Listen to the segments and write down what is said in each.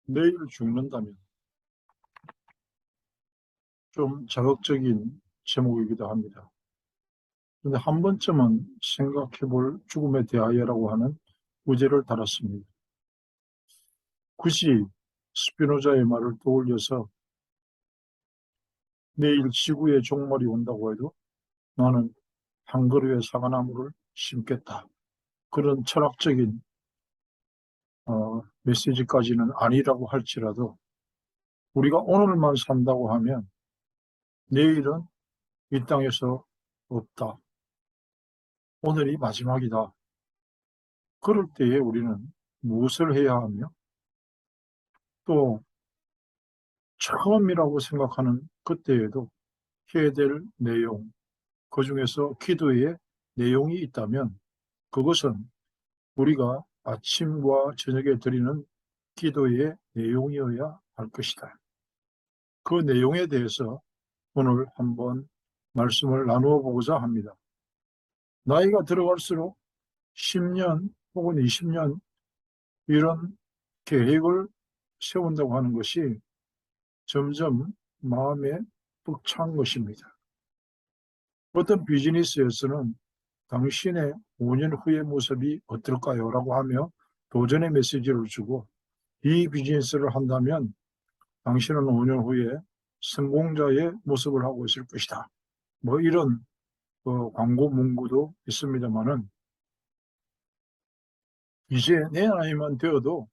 내일 죽는다면 좀 자극적인 제목이기도 합니다. 그런데 한 번쯤은 생각해 볼 죽음에 대하여라고 하는 부제를 달았습니다. 굳이 스피노자의 말을 떠올려서 내일 지구의 종말이 온다고 해도 나는 한 그루의 사과나무를 심겠다. 그런 철학적인 메시지까지는 아니라고 할지라도 우리가 오늘만 산다고 하면 내일은 이 땅에서 없다. 오늘이 마지막이다. 그럴 때에 우리는 무엇을 해야 하며 또 처음이라고 생각하는 그때에도 해야 될 내용, 그중에서 기도의 내용이 있다면 그것은 우리가 아침과 저녁에 드리는 기도의 내용이어야 할 것이다. 그 내용에 대해서 오늘 한번 말씀을 나누어 보고자 합니다. 나이가 들어갈수록 10년 혹은 20년 이런 계획을 세운다고 하는 것이 점점 마음에 벅찬 것입니다. 어떤 비즈니스에서는 당신의 5년 후의 모습이 어떨까요? 라고 하며 도전의 메시지를 주고 이 비즈니스를 한다면 당신은 5년 후에 성공자의 모습을 하고 있을 것이다. 뭐 이런 광고 문구도 있습니다만은 이제 내 나이만 되어도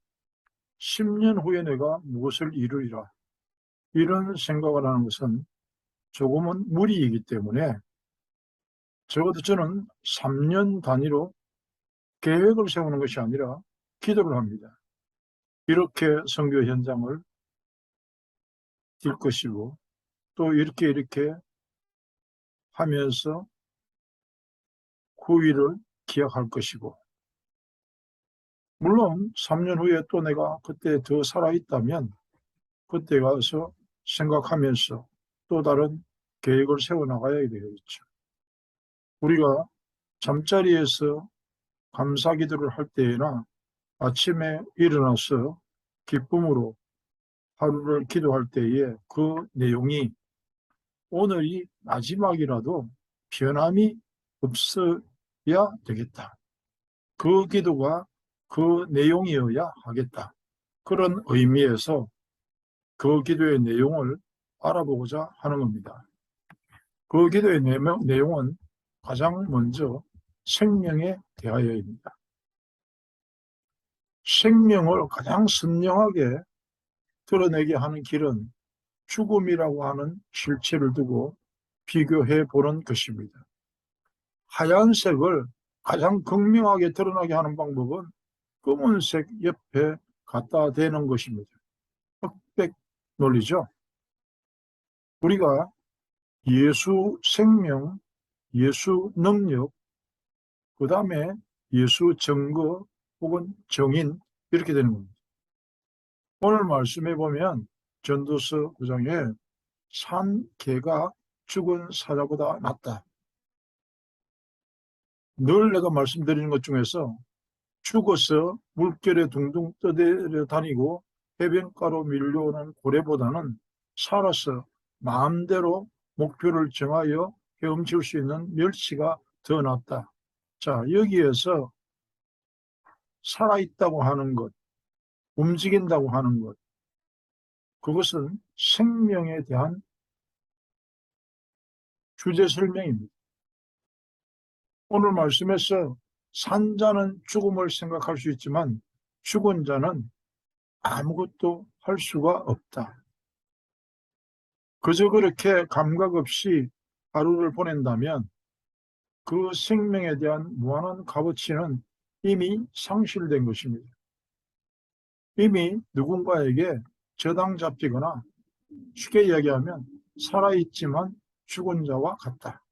10년 후에 내가 무엇을 이루리라 이런 생각을 하는 것은 조금은 무리이기 때문에 적어도 저는 3년 단위로 계획을 세우는 것이 아니라 기도를 합니다. 이렇게 선교 현장을 뛸 것이고 또 이렇게 하면서 후일을 기약할 것이고 물론 3년 후에 또 내가 그때 더 살아있다면 그때 가서 생각하면서 또 다른 계획을 세워나가야 되겠죠. 우리가 잠자리에서 감사기도를 할 때에나 아침에 일어나서 기쁨으로 하루를 기도할 때에 그 내용이 오늘이 마지막이라도 변함이 없어야 되겠다. 그 기도가 그 내용이어야 하겠다. 그런 의미에서 그 기도의 내용을 알아보고자 하는 겁니다. 그 기도의 내용은 가장 먼저 생명에 대하여입니다. 생명을 가장 선명하게 드러내게 하는 길은 죽음이라고 하는 실체를 두고 비교해 보는 것입니다. 하얀색을 가장 극명하게 드러나게 하는 방법은 검은색 옆에 갖다 대는 것입니다. 흑백 논리죠. 우리가 예수 생명, 예수 능력, 그 다음에 예수 증거 혹은 정인 이렇게 되는 겁니다. 오늘 말씀해 보면 전도서 9장에 산 개가 죽은 사자보다 낫다. 늘 내가 말씀드리는 것 중에서 죽어서 물결에 둥둥 떠내려 다니고 해변가로 밀려오는 고래보다는 살아서 마음대로 목표를 정하여 헤엄칠 수 있는 멸치가 더 낫다. 자, 여기에서 살아있다고 하는 것, 움직인다고 하는 것, 그것은 생명에 대한 주제 설명입니다. 오늘 말씀에서 산 자는 죽음을 생각할 수 있지만 죽은 자는 아무것도 할 수가 없다. 그저 그렇게 감각 없이 하루를 보낸다면 그 생명에 대한 무한한 값어치는 이미 상실된 것입니다. 이미 누군가에게 저당 잡히거나 쉽게 이야기하면 살아있지만 죽은 자와 같다.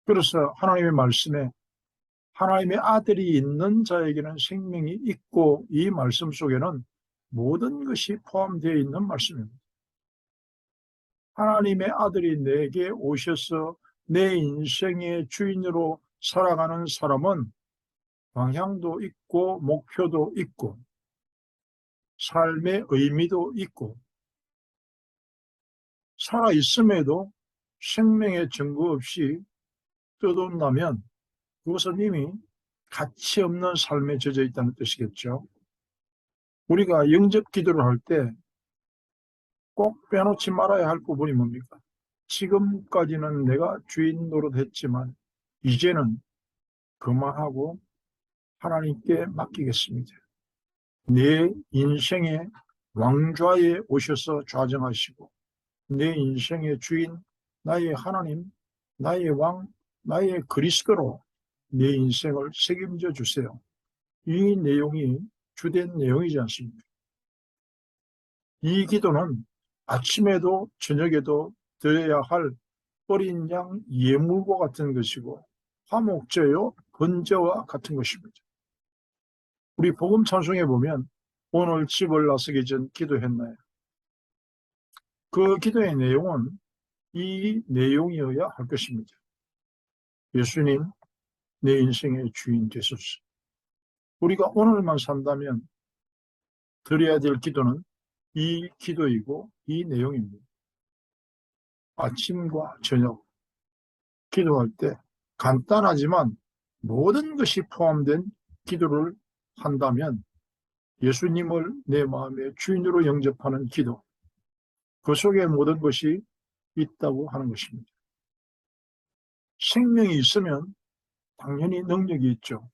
그래서 하나님의 말씀에 하나님의 아들이 있는 자에게는 생명이 있고 이 말씀 속에는 모든 것이 포함되어 있는 말씀입니다. 하나님의 아들이 내게 오셔서 내 인생의 주인으로 살아가는 사람은 방향도 있고 목표도 있고 삶의 의미도 있고 살아있음에도 생명의 증거 없이 떠돈다면 그것은 이미 가치 없는 삶에 젖어 있다는 뜻이겠죠. 우리가 영접 기도를 할 때 꼭 빼놓지 말아야 할 부분이 뭡니까? 지금까지는 내가 주인 노릇했지만 이제는 그만하고 하나님께 맡기겠습니다. 내 인생의 왕좌에 오셔서 좌정하시고 내 인생의 주인, 나의 하나님, 나의 왕, 나의 그리스도로 내 인생을 책임져 주세요. 이 내용이 주된 내용이지 않습니까? 이 기도는 아침에도 저녁에도 드려야 할 어린 양 예물과 같은 것이고 화목제요 번제와 같은 것입니다. 우리 복음 찬송에 보면 오늘 집을 나서기 전 기도했나요? 그 기도의 내용은 이 내용이어야 할 것입니다. 예수님, 내 인생의 주인 되소서. 우리가 오늘만 산다면 드려야 될 기도는 이 기도이고 이 내용입니다. 아침과 저녁 기도할 때 간단하지만 모든 것이 포함된 기도를 한다면 예수님을 내 마음의 주인으로 영접하는 기도, 그 속에 모든 것이 있다고 하는 것입니다. 생명이 있으면 당연히 능력이 있죠.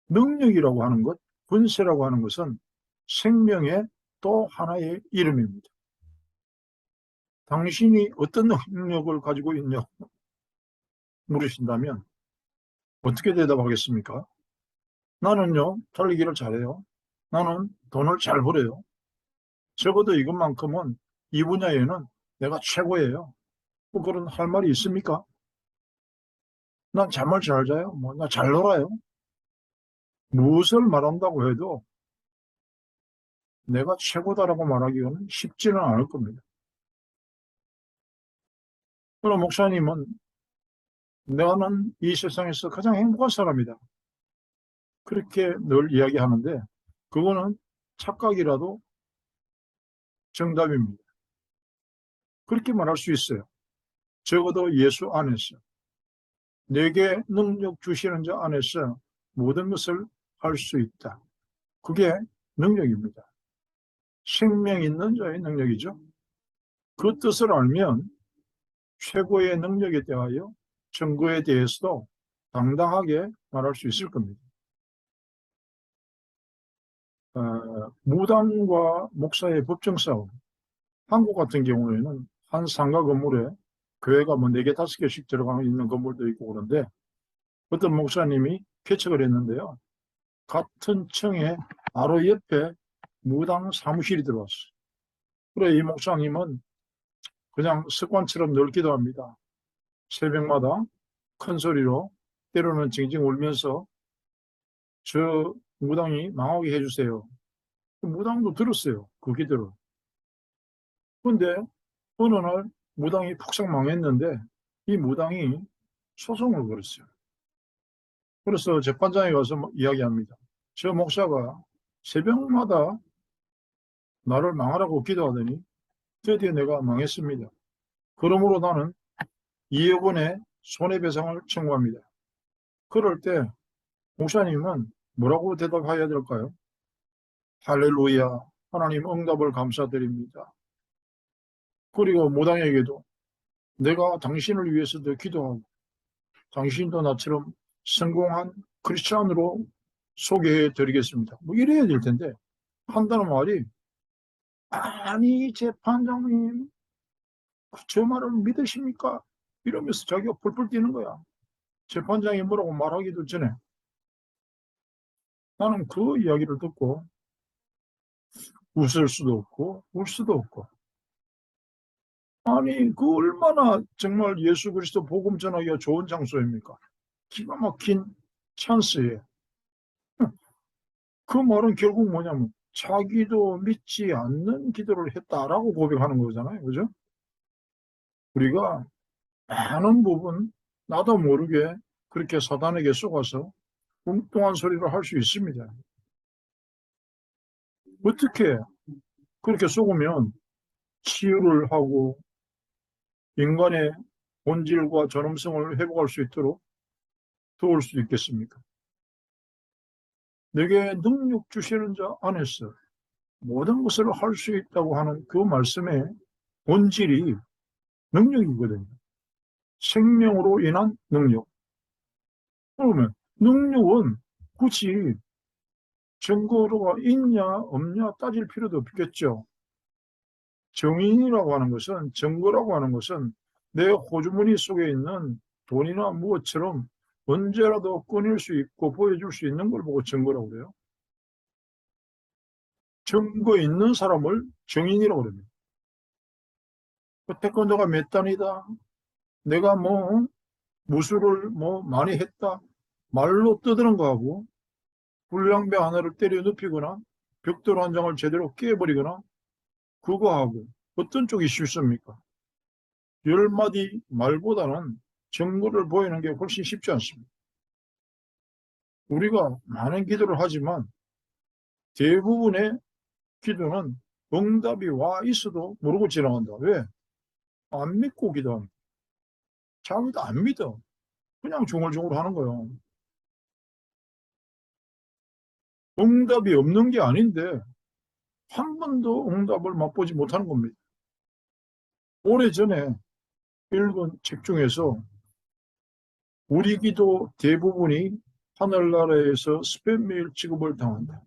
능력이라고 하는 것, 권세라고 하는 것은 생명의 또 하나의 이름입니다. 당신이 어떤 능력을 가지고 있냐고 물으신다면 어떻게 대답하겠습니까? 나는요, 달리기를 잘해요. 나는 돈을 잘 벌어요. 적어도 이것만큼은 이 분야에는 내가 최고예요. 뭐 그런 할 말이 있습니까? 난 잠을 잘 자요. 나 잘 놀아요. 무엇을 말한다고 해도 내가 최고다라고 말하기는 쉽지는 않을 겁니다. 그럼 목사님은 나는 이 세상에서 가장 행복한 사람이다. 그렇게 늘 이야기하는데 그거는 착각이라도 정답입니다. 그렇게 말할 수 있어요. 적어도 예수 안에서 내게 능력 주시는 자 안에서 모든 것을 할 수 있다. 그게 능력입니다. 생명 있는 자의 능력이죠. 그 뜻을 알면 최고의 능력에 대하여 증거에 대해서도 당당하게 말할 수 있을 겁니다. 무당과 목사의 법정 싸움. 한국 같은 경우에는 한 상가 건물에 교회가 뭐 4개, 5개씩 들어가 있는 건물도 있고 그런데 어떤 목사님이 개척을 했는데요. 같은 층에 바로 옆에 무당 사무실이 들어왔어요. 그래 이 목사님은 그냥 습관처럼 늘 기도합니다. 새벽마다 큰 소리로 때로는 징징 울면서 저 무당이 망하게 해주세요. 무당도 들었어요. 그 기도를. 근데 어느 날 무당이 폭삭 망했는데 이 무당이 소송을 걸었어요. 그래서 재판장에 가서 이야기합니다. 저 목사가 새벽마다 나를 망하라고 기도하더니 드디어 내가 망했습니다. 그러므로 나는 2억 원의 손해배상을 청구합니다. 그럴 때 목사님은 뭐라고 대답해야 될까요? 할렐루야, 하나님 응답을 감사드립니다. 그리고 무당에게도 내가 당신을 위해서도 기도하고 당신도 나처럼 성공한 크리스찬으로 소개해 드리겠습니다. 뭐 이래야 될 텐데 한다는 말이 아니 재판장님 저 말을 믿으십니까? 이러면서 자기가 펄펄 뛰는 거야. 재판장이 뭐라고 말하기도 전에 나는 그 이야기를 듣고 웃을 수도 없고 울 수도 없고 아니 그 얼마나 정말 예수 그리스도 복음 전하기가 좋은 장소입니까? 기가 막힌 찬스에 그 말은 결국 뭐냐면 자기도 믿지 않는 기도를 했다라고 고백하는 거잖아요. 그죠? 우리가 많은 부분 나도 모르게 그렇게 사단에게 속아서 엉뚱한 소리를 할 수 있습니다. 어떻게 그렇게 속으면 치유를 하고 인간의 본질과 존엄성을 회복할 수 있도록 도울 수 있겠습니까? 내게 능력 주시는 자 안에서 모든 것을 할 수 있다고 하는 그 말씀의 본질이 능력이거든요. 생명으로 인한 능력. 그러면 능력은 굳이 증거가 있냐 없냐 따질 필요도 없겠죠. 정인이라고 하는 것은, 증거라고 하는 것은 내 호주머니 속에 있는 돈이나 무엇처럼 언제라도 꺼낼 수 있고 보여줄 수 있는 걸 보고 증거라고 그래요. 증거 있는 사람을 정인이라고 그럽니다. 태권도가 몇 단이다. 내가 무술을 많이 했다. 말로 떠드는 거하고 불량배 하나를 때려 눕히거나 벽돌 한 장을 제대로 깨버리거나 그거하고 어떤 쪽이 쉽습니까? 10마디 말보다는 증거를 보이는 게 훨씬 쉽지 않습니다. 우리가 많은 기도를 하지만 대부분의 기도는 응답이 와 있어도 모르고 지나간다. 왜? 안 믿고 기도합니다. 자기도 안 믿어. 그냥 중얼중얼 하는 거예요. 응답이 없는 게 아닌데 한 번도 응답을 맛보지 못하는 겁니다. 오래전에 읽은 책 중에서 우리 기도 대부분이 하늘나라에서 스팸 메일 취급을 당한다.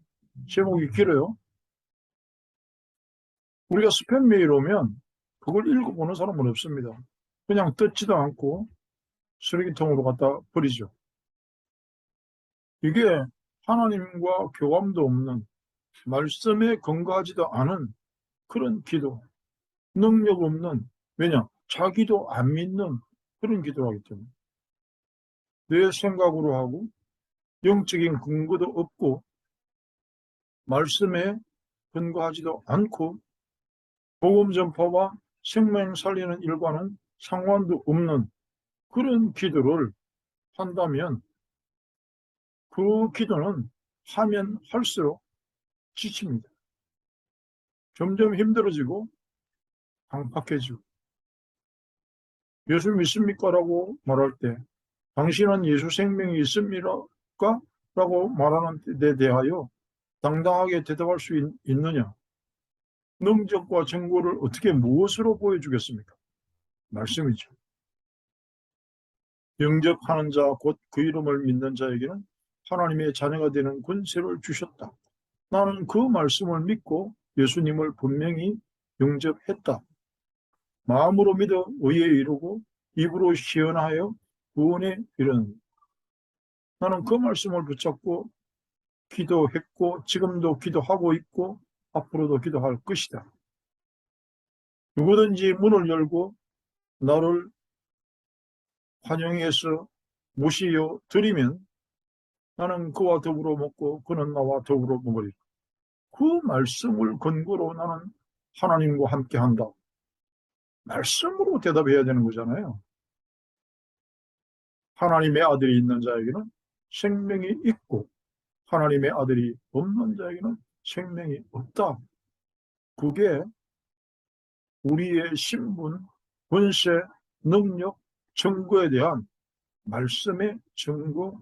제목이 길어요. 우리가 스팸 메일 오면 그걸 읽어보는 사람은 없습니다. 그냥 뜯지도 않고 쓰레기통으로 갖다 버리죠. 이게 하나님과 교감도 없는, 말씀에 근거하지도 않은 그런 기도, 능력 없는, 왜냐? 자기도 안 믿는 그런 기도를 하기 때문에 내 생각으로 하고 영적인 근거도 없고 말씀에 근거하지도 않고 복음 전파와 생명 살리는 일과는 상관도 없는 그런 기도를 한다면 그 기도는 하면 할수록 지칩니다. 점점 힘들어지고 강팍해지고 예수 믿습니까? 라고 말할 때 당신은 예수 생명이 있습니까? 라고 말하는 데 대하여 당당하게 대답할 수 있느냐? 능력과 증거를 어떻게 무엇으로 보여주겠습니까? 말씀이죠. 영접하는 자, 곧 그 이름을 믿는 자에게는 하나님의 자녀가 되는 권세를 주셨다. 나는 그 말씀을 믿고 예수님을 분명히 영접했다. 마음으로 믿어 의에 이르고 입으로 시연하여 구원에 이르는. 나는 그 말씀을 붙잡고 기도했고 지금도 기도하고 있고 앞으로도 기도할 것이다. 누구든지 문을 열고 나를 환영해서 모시어 드리면 나는 그와 더불어 먹고 그는 나와 더불어 먹으리라. 그 말씀을 근거로 나는 하나님과 함께 한다. 말씀으로 대답해야 되는 거잖아요. 하나님의 아들이 있는 자에게는 생명이 있고 하나님의 아들이 없는 자에게는 생명이 없다. 그게 우리의 신분, 권세, 능력, 증거에 대한 말씀의 증거,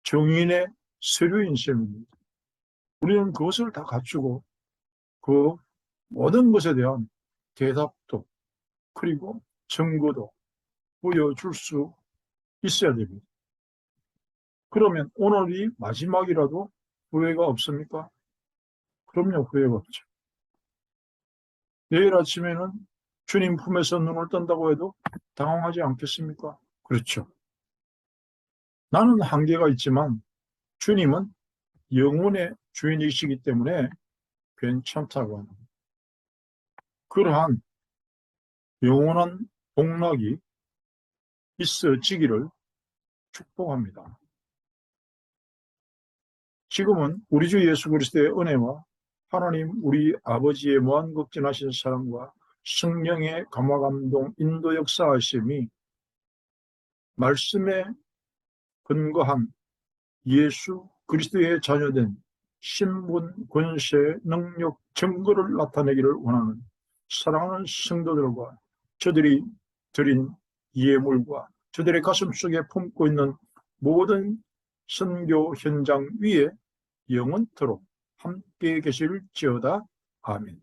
정인의 서류인 셈입니다. 우리는 그것을 다 갖추고 그 모든 것에 대한 대답도 그리고 증거도 보여줄 수 있어야 됩니다. 그러면 오늘이 마지막이라도 후회가 없습니까? 그럼요, 후회가 없죠. 내일 아침에는 주님 품에서 눈을 뜬다고 해도 당황하지 않겠습니까? 그렇죠. 나는 한계가 있지만 주님은 영혼의 주인이시기 때문에 괜찮다고 합니다. 그러한 영원한 복락이 있어지기를 축복합니다. 지금은 우리 주 예수 그리스도의 은혜와 하나님 우리 아버지의 무한극진하신 사랑과 성령의 감화감동 인도 역사하심이 말씀에 근거한 예수 그리스도의 자녀된 신분, 권세, 능력, 증거를 나타내기를 원하는 사랑하는 성도들과 저들이 드린 예물과 저들의 가슴 속에 품고 있는 모든 선교 현장 위에 영원토록 함께 계실지어다. 아멘.